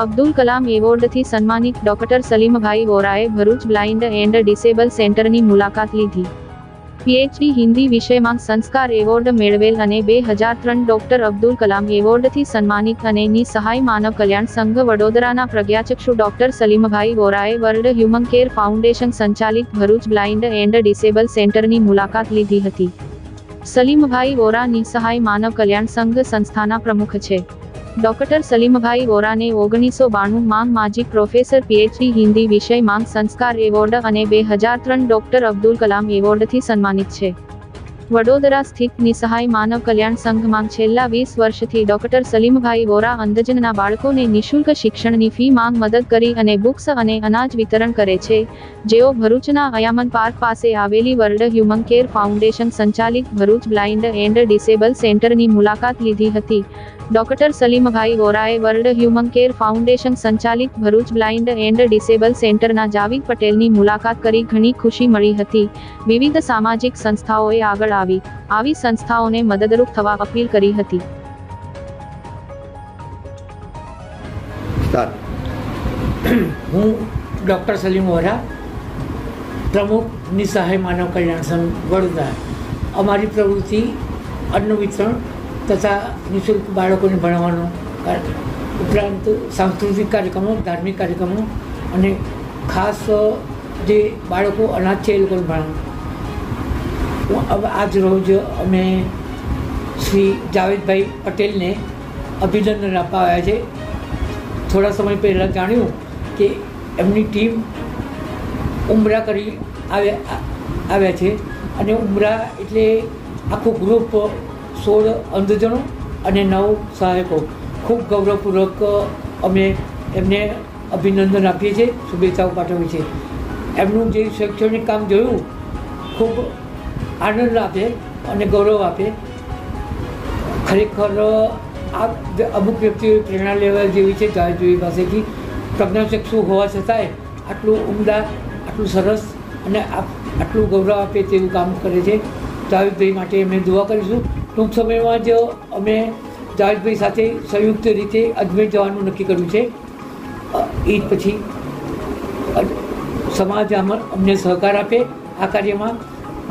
અબ્દુલ કલામ એવોર્ડથી સન્માનિત ડોક્ટર સલીમભાઈ વોરાએ ભરૂચ બ્લાઇન્ડ એન્ડ ડિસેબલ સેન્ટરની મુલાકાત લીધી. પીએચડી હિન્દી વિષયમાં સંસ્કાર એવોર્ડ મેળવેલ અને 2003 ડોક્ટર અબ્દુલ કલામ એવોર્ડથી સન્માનિત અને ની સહાય માનવ કલ્યાણ સંઘ વડોદરાના પ્રજ્ઞાચક્ષુ ડોક્ટર સલીમભાઈ વોરાએ વર્લ્ડ હ્યુમન કેર ફાઉન્ડેશન સંચાલિત ભરૂચ બ્લાઇન્ડ એન્ડ ડિસેબલ સેન્ટરની મુલાકાત લીધી હતી. સલીમભાઈ વોરા ની સહાય માનવ કલ્યાણ સંઘ સંસ્થાના પ્રમુખ છે. ડોક્ટર સલીમભાઈ વોરાને 1992 માં માજી પ્રોફેસર પીએચડી હિન્દી વિષયમાં સંસ્કાર એવોર્ડ અને 2003 ડોક્ટર અબ્દુલ કલામ એવોર્ડથી સન્માનિત છે. વડોદરા સ્થિત નિસહાય માનવ કલ્યાણ સંઘમાં છેલ્લા 20 વર્ષથી ડોક્ટર સલીમભાઈ વોરા અંધજનના બાળકોને નિઃશુલ્ક શિક્ષણની ફી માં મદદ કરી અને બુક્સ અને અનાજ વિતરણ કરે છે, જેઓ ભરૂચના અયામન પાર્ક પાસે આવેલી વર્લ્ડ હ્યુમન કેર ફાઉન્ડેશન સંચાલિત ભરૂચ બ્લાઇન્ડ એન્ડ ડિસેબલ સેન્ટરની મુલાકાત લીધી હતી. ડોક્ટર સલીમભાઈ વોરાએ વર્લ્ડ હ્યુમન કેર ફાઉન્ડેશન સંચાલિત ભરૂચ બ્લાઇન્ડ એન્ડ ડિસેબલ સેન્ટરના જાવીદ પટેલની મુલાકાત કરી ઘણી ખુશી મળી હતી. વિવિધ સામાજિક સંસ્થાઓએ આગળ આવી સંસ્થાઓને મદદરૂપ થવા અપીલ કરી હતી. હું ડોક્ટર સલીમ વોરા, પ્રમુખ નિસહાય માનવ કલ્યાણ સંઘ વડોદરા. અમારી પ્રવૃત્તિ અન્ન વિતરણ તથા નિઃશુલ્ક બાળકોને ભણાવવાનો, ઉપરાંત સાંસ્કૃતિક કાર્યક્રમો, ધાર્મિક કાર્યક્રમો અને ખાસ જે બાળકો અનાથ છે એ લોકોને ભણાવવાનું. આજ રોજ અમે શ્રી જાવેદભાઈ પટેલને અભિનંદન આપવા આવ્યા છે. થોડા સમય પહેલાં જાણ્યું કે એમની ટીમ ઉમરા કરી આવ્યા છે અને ઉમરા એટલે આખું ગ્રુપ 16 અંધજનો અને 9 સહાયકો. ખૂબ ગૌરવપૂર્વક અમે એમને અભિનંદન આપીએ છીએ, શુભેચ્છાઓ પાઠવીએ છીએ. એમનું જે શૈક્ષણિક કામ જોયું ખૂબ આનંદ આપે અને ગૌરવ આપે. ખરેખર આ અમુક વ્યક્તિઓએ પ્રેરણા લેવા જેવી છે. જાવેદભાઈ પાસેથી પ્રજ્ઞાચક્ષુ હોવા છતાંય આટલું ઉમદા, આટલું સરસ અને આટલું ગૌરવ આપે તેવું કામ કરે છે. જાવેદભાઈ માટે અમે દુઆ કરીશું. ટૂંક સમયમાં જ અમે જાવેદભાઈ સાથે સંયુક્ત રીતે અજમેર જવાનું નક્કી કર્યું છે. ઈદ પછી સમાજ અમને સહકાર આપે આ કાર્યમાં.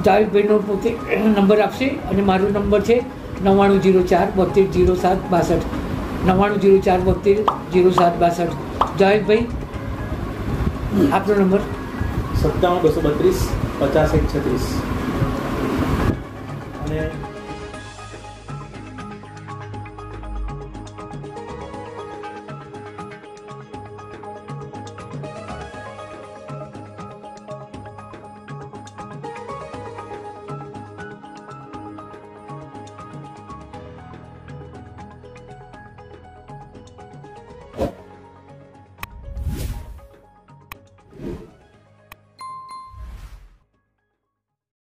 જાવેદભાઈનો પોતે નંબર આપશે અને મારો નંબર છે 9904 72 07 62. 9904 72 07 62. જાવેદભાઈ, આપનો નંબર 57 232 50 136 અને